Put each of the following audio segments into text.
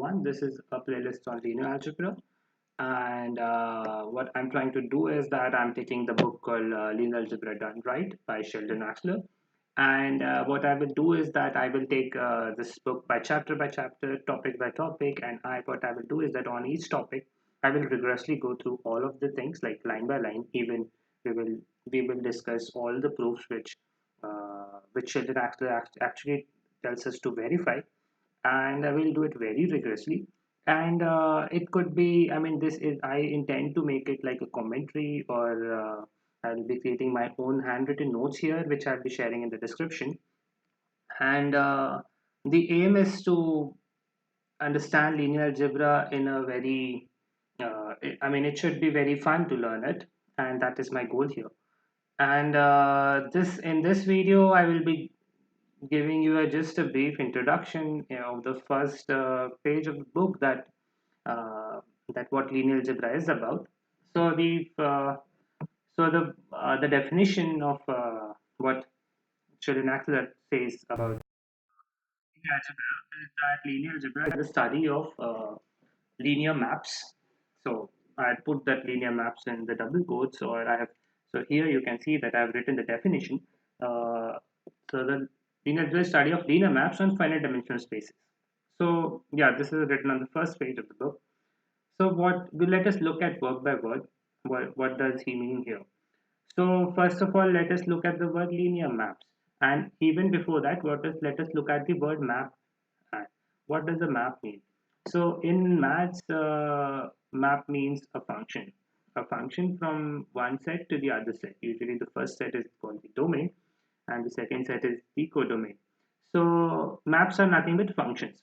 everyone. This is a playlist on linear algebra, and what I'm trying to do is that I'm taking the book called Linear Algebra Done Right by Sheldon Axler, and what I will do is that I will take this book by chapter, topic by topic, and what I will do is that on each topic I will rigorously go through all of the things like line by line. Even we will we will discuss all the proofs which Sheldon Axler actually tells us to verify, and I will do it very rigorously. And it could be, I mean, this is, I intend to make it like a commentary, or I'll be creating my own handwritten notes here, which I'll be sharing in the description. And the aim is to understand linear algebra in a very, I mean, it should be very fun to learn it, and that is my goal here. And this in this video, I will be giving you just a brief introduction, of the first page of the book, uh, that what linear algebra is about. So the definition of what Sheldon Axler says about linear algebra is that linear algebra is the study of linear maps. So I put that linear maps in the double quotes, or I have. So here you can see that I have written the definition. Uh, so the linear algebra is study of linear maps on finite dimensional spaces. So yeah, this is written on the first page of the book. So let us look at word by word. What does he mean here? So first of all, let us look at the word linear maps. And even before that, let us look at the word map. And what does a map mean? So in maths, map means a function from one set to the other set. Usually the first set is called the domain, and the second set is the codomain. So maps are nothing but functions.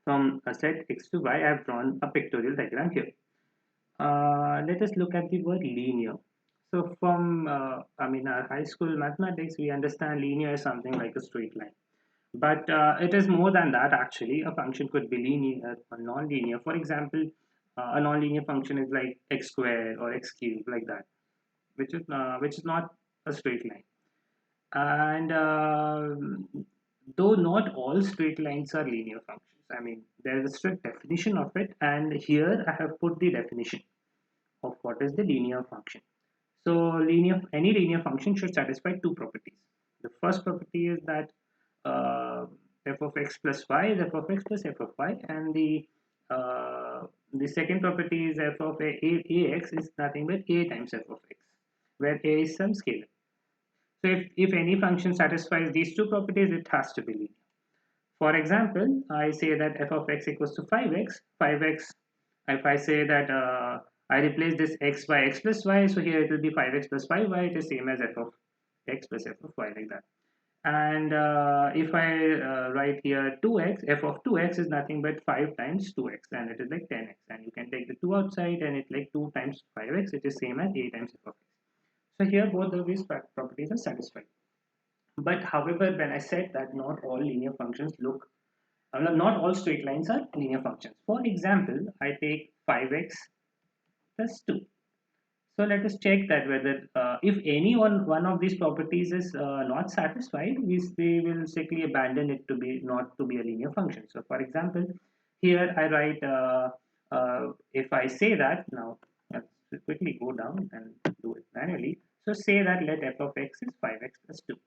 From a set x to y, I have drawn a pictorial diagram here. Let us look at the word linear. So from I mean our high school mathematics, we understand linear is something like a straight line. But it is more than that actually. A function could be linear or non-linear. For example, a non-linear function is like x squared or x cubed, like that, which is not a straight line. And though not all straight lines are linear functions, I mean there is a strict definition of it, and here I have put the definition of what is the linear function. So any linear function should satisfy two properties. The first property is that f of x plus y is f of x plus f of y, and the second property is f of ax is nothing but a times f of x, where a is some scalar. So if any function satisfies these two properties, it has to be linear. For example, I say that f of x equals to 5x. If I say that I replace this x by x plus y, so here it will be 5x plus 5y. It is same as f of x plus f of y, like that. And if I write here 2x, f of 2x is nothing but 5 times 2x, and it is like 10x. And you can take the 2 outside, and it's like 2 times 5x. It is same as a times f of x. So here both of these properties are satisfied. But however, when I said that not all linear functions look, not all straight lines are linear functions. For example, I take 5x plus 2. So let us check that whether if any one of these properties is not satisfied, we will strictly abandon it to be not to be a linear function. So for example, here I write if I say that now, let's quickly go down and do it manually. So say that let f of x is 5x plus 2,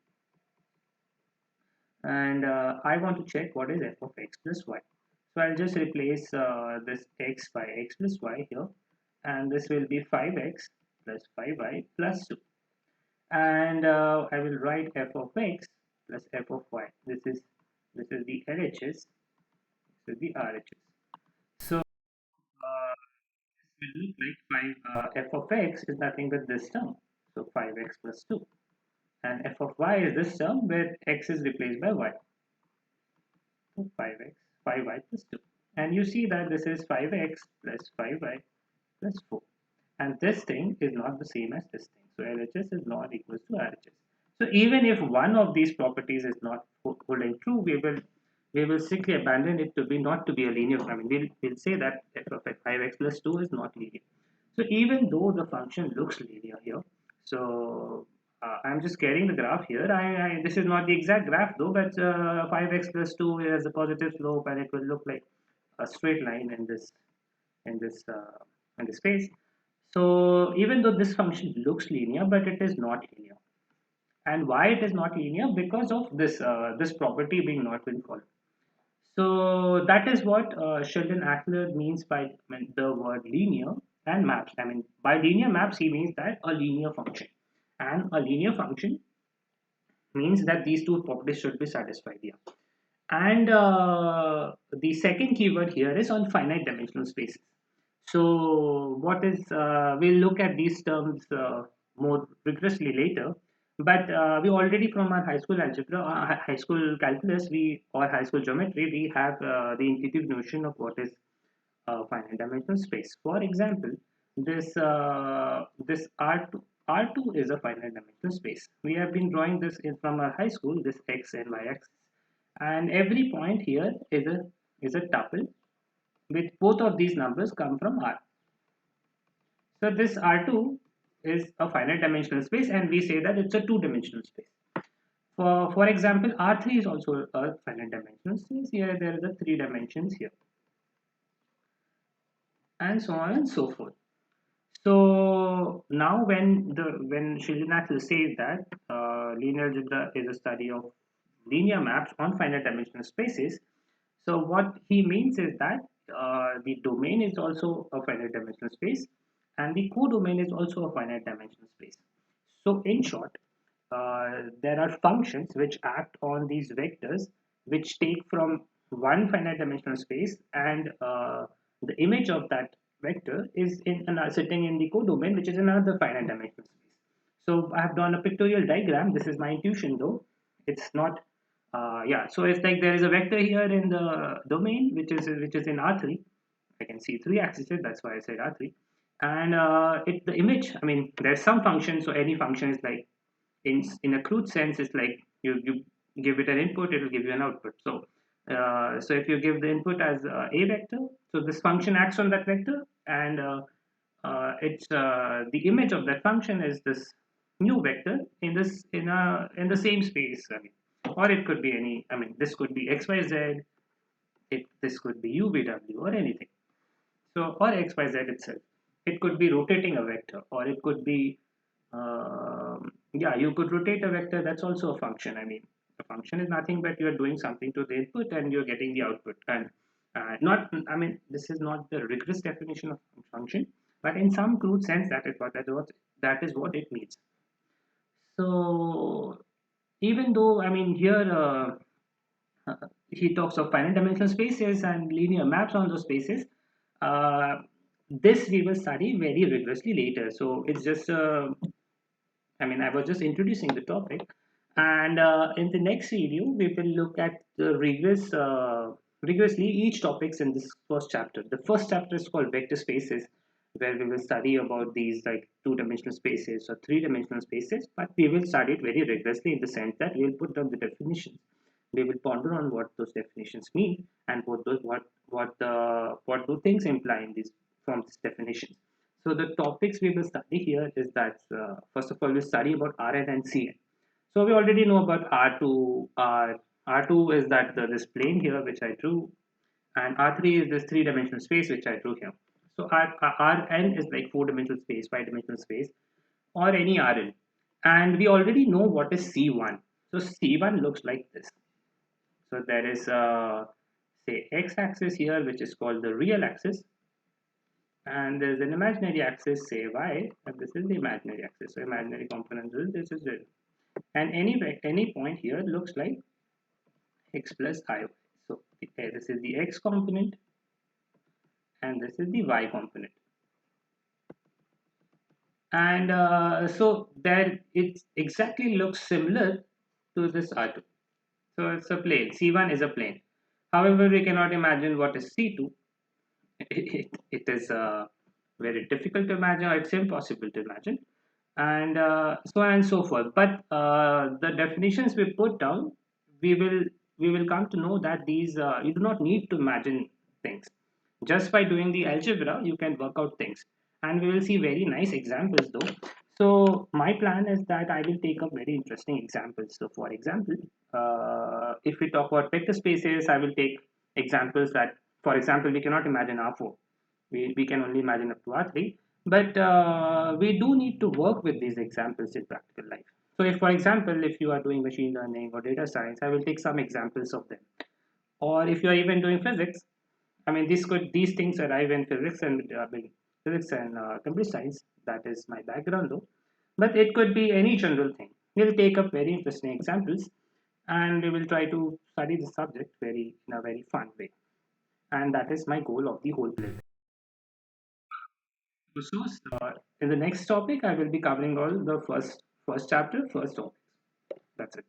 and I want to check what is f of x plus y. So I'll just replace this x by x plus y here, and this will be 5x plus 5y plus 2. And I will write f of x plus f of y. This is the LHS, this is the RHS. So this will look like 5 f of x is nothing but this term, so 5x plus 2, and f of y is this term where x is replaced by y. So 5x, 5y plus 2. And you see that this is 5x plus 5y plus 4. And this thing is not the same as this thing. So LHS is not equal to RHS. So even if one of these properties is not holding true, we will simply abandon it to be not to be a linear. I mean, we'll say that f of 5x plus 2 is not linear. So even though the function looks linear here, so I'm just carrying the graph here. This is not the exact graph though, but 5x plus 2 has a positive slope, and it will look like a straight line in this in this space. So even though this function looks linear, but it is not linear. And why it is not linear? Because of this property being not been followed. So that is what Sheldon-Ackler means by the word linear and maps. I mean, by linear maps, he means that a linear function, and a linear function means that these two properties should be satisfied here. And the second keyword here is on finite dimensional spaces. So what is we'll look at these terms more rigorously later. But we already from our high school algebra, high school calculus, we or high school geometry, we have the intuitive notion of what is finite dimensional space. For example, this R2 is a finite dimensional space. We have been drawing this in from our high school, this x and y axis, and every point here is a tuple with both of these numbers come from R. So this R2 is a finite dimensional space, and we say that it's a two-dimensional space. For example, R3 is also a finite dimensional space. Here there is a three dimensions here, and so on and so forth. So now when Sheldon-Ackler says that linear algebra is a study of linear maps on finite dimensional spaces, so what he means is that the domain is also a finite dimensional space, and the codomain is also a finite dimensional space. So in short, there are functions which act on these vectors, which take from one finite dimensional space, and the image of that vector is sitting in the codomain, which is another finite dimensional space. So I have drawn a pictorial diagram. This is my intuition, though it's not. Yeah, so it's like there is a vector here in the domain, which is in R3. I can see three axes. That's why I said R3. And the image. I mean, there's some function. So any function is like in a crude sense, it's like you give it an input, it will give you an output. So so if you give the input as a vector, so this function acts on that vector, and it's the image of that function is this new vector in the same space. I mean, or it could be any. I mean, this could be x y z. This could be u v w or anything. So or x y z itself. It could be rotating a vector, or it could be yeah, you could rotate a vector. That's also a function. I mean, a function is nothing but you're doing something to the input and you're getting the output. And not, I mean, this is not the rigorous definition of function, but in some crude sense, that is what it means. So even though, I mean, here he talks of finite dimensional spaces and linear maps on those spaces. Uh, this we will study very rigorously later. So it's just I mean, I was just introducing the topic, and in the next video, we will look at the rigorously each topics in this first chapter. The first chapter is called vector spaces, where we will study about these like two-dimensional spaces or three-dimensional spaces, but we will study it very rigorously in the sense that we will put down the definitions. We will ponder on what those definitions mean and what do things imply in these from these definitions. So the topics we will study here is that first of all we study about Rn and Cn. So we already know about R2. R2 is that this plane here which I drew, and R3 is this three-dimensional space which I drew here. So Rn is like four-dimensional space, five-dimensional space, or any Rn. And we already know what is C1. So C1 looks like this. So there is say x-axis here which is called the real axis, and there's an imaginary axis, say y, and this is the imaginary axis. So imaginary component is this is it, and any point here looks like x plus I. So this is the x component, and this is the y component, and so there it exactly looks similar to this R2. So it's a plane. C1 is a plane. However, we cannot imagine what is C2. It is very difficult to imagine, or it's impossible to imagine, and so on and so forth. But the definitions we put down, we will we will come to know that these you do not need to imagine things. Just by doing the algebra, you can work out things, and we will see very nice examples though. So my plan is that I will take up very interesting examples. So for example, if we talk about vector spaces, I will take examples that For example, we cannot imagine R4. We can only imagine up to R3. But we do need to work with these examples in practical life. So if, for example, if you are doing machine learning or data science, I will take some examples of them. Or if you are even doing physics, I mean, these things arrive in physics and computer science. That is my background, though. But it could be any general thing. We'll take up very interesting examples, and we will try to study the subject in a very fun way. And that is my goal of the whole play. So, in the next topic, I will be covering all the first chapter, first topics. That's it.